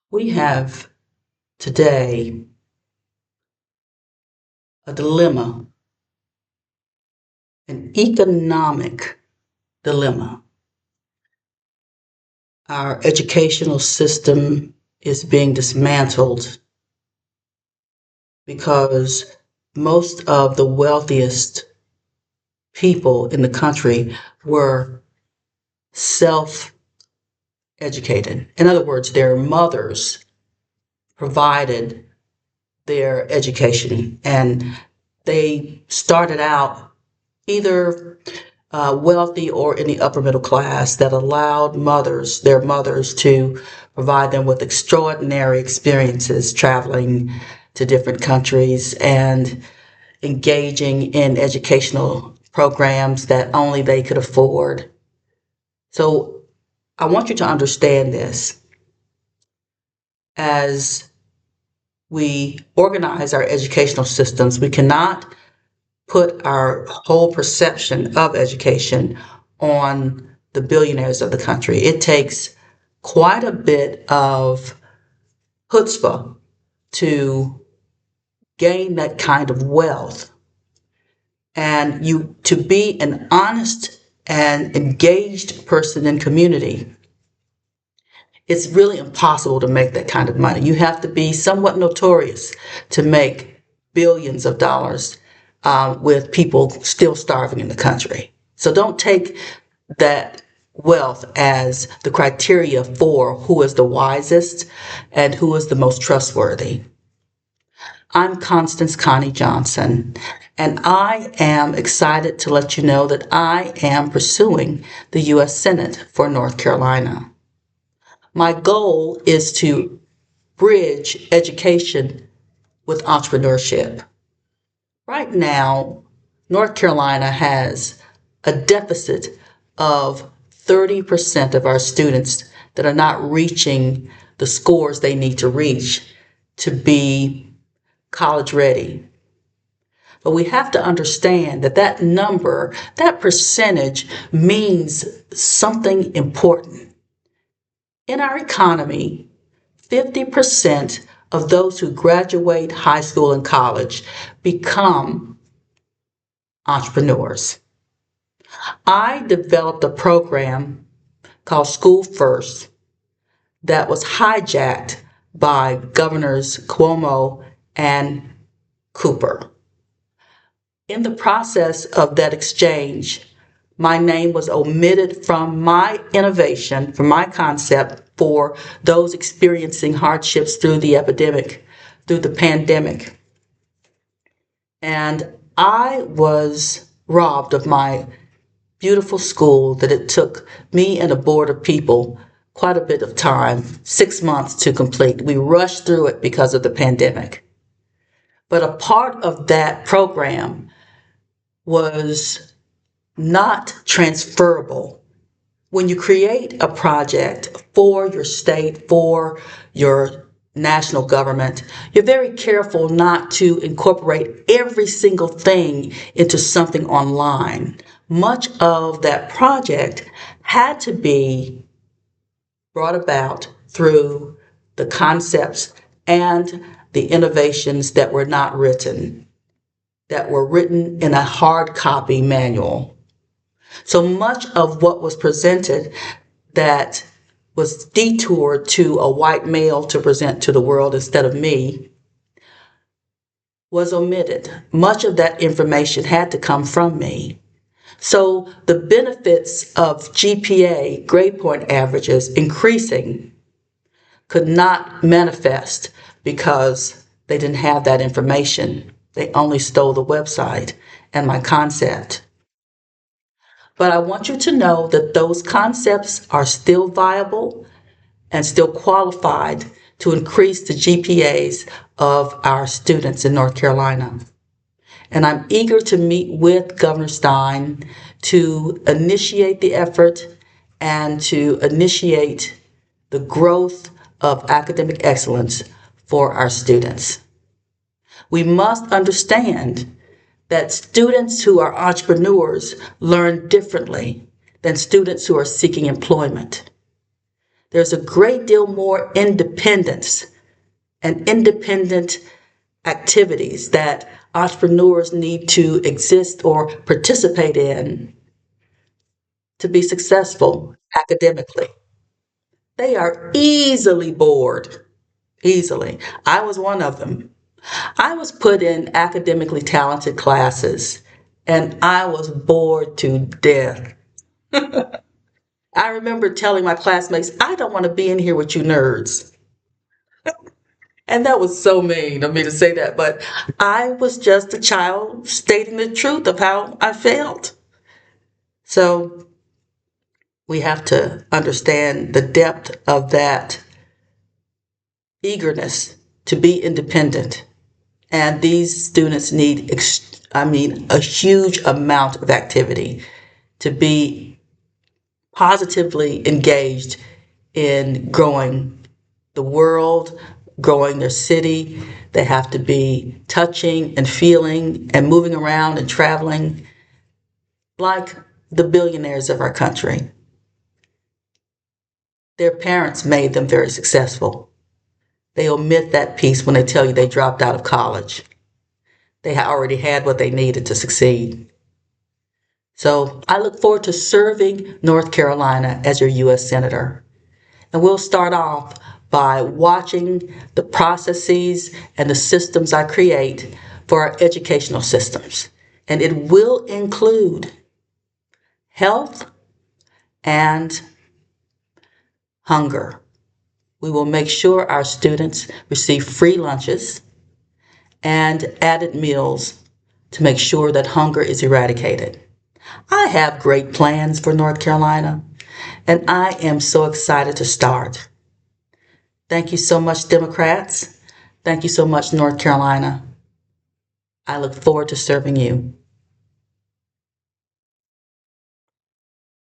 We have today a dilemma, an economic dilemma. Our educational system is being dismantled because most of the wealthiest people in the country were self educated. In other words, their mothers provided their education and they started out either wealthy or in the upper middle class that allowed their mothers, to provide them with extraordinary experiences traveling to different countries and engaging in educational programs that only they could afford. So I want you to understand this. As we organize our educational systems, we cannot put our whole perception of education on the billionaires of the country. It takes quite a bit of chutzpah to gain that kind of wealth, and you to be an honest and engaged person in community. It's really impossible to make that kind of money. You have to be somewhat notorious to make billions of dollars with people still starving in the country. So don't take that wealth as the criteria for who is the wisest and who is the most trustworthy. I'm Constance Connie Johnson, and I am excited to let you know that I am pursuing the U.S. Senate for North Carolina. My goal is to bridge education with entrepreneurship. Right now, North Carolina has a deficit of 30% of our students that are not reaching the scores they need to reach to be college ready. But we have to understand that that number, that percentage means something important. In our economy, 50% of those who graduate high school and college become entrepreneurs. I developed a program called School First that was hijacked by Governors Cuomo and Cooper. In the process of that exchange, my name was omitted from my innovation, from my concept for those experiencing hardships through the epidemic, through the pandemic. And I was robbed of my beautiful school that it took me and a board of people quite a bit of time, 6 months to complete. We rushed through it because of the pandemic. But a part of that program was not transferable. When you create a project for your state, for your national government, you're very careful not to incorporate every single thing into something online. Much of that project had to be brought about through the concepts and the innovations that were not written, that were written in a hard copy manual. So much of what was presented that was detoured to a white male to present to the world instead of me was omitted. Much of that information had to come from me. So the benefits of GPA, grade point averages, increasing could not manifest because they didn't have that information. They only stole the website and my concept. But I want you to know that those concepts are still viable and still qualified to increase the GPAs of our students in North Carolina. And I'm eager to meet with Governor Stein to initiate the effort and to initiate the growth of academic excellence for our students. We must understand that students who are entrepreneurs learn differently than students who are seeking employment. There's a great deal more independence and independent activities that entrepreneurs need to exist or participate in to be successful academically. They are easily bored, easily. I was one of them. I was put in academically talented classes and I was bored to death. I remember telling my classmates, I don't want to be in here with you nerds. And that was so mean of me to say that, but I was just a child stating the truth of how I felt. So we have to understand the depth of that eagerness to be independent. And these students need, a huge amount of activity to be positively engaged in growing the world, growing their city. They have to be touching and feeling and moving around and traveling like the billionaires of our country. Their parents made them very successful. They omit that piece when they tell you they dropped out of college. They already had what they needed to succeed. So I look forward to serving North Carolina as your U.S. Senator. And we'll start off by watching the processes and the systems I create for our educational systems. And it will include health and hunger. We will make sure our students receive free lunches and added meals to make sure that hunger is eradicated. I have great plans for North Carolina, and I am so excited to start. Thank you so much, Democrats. Thank you so much, North Carolina. I look forward to serving you.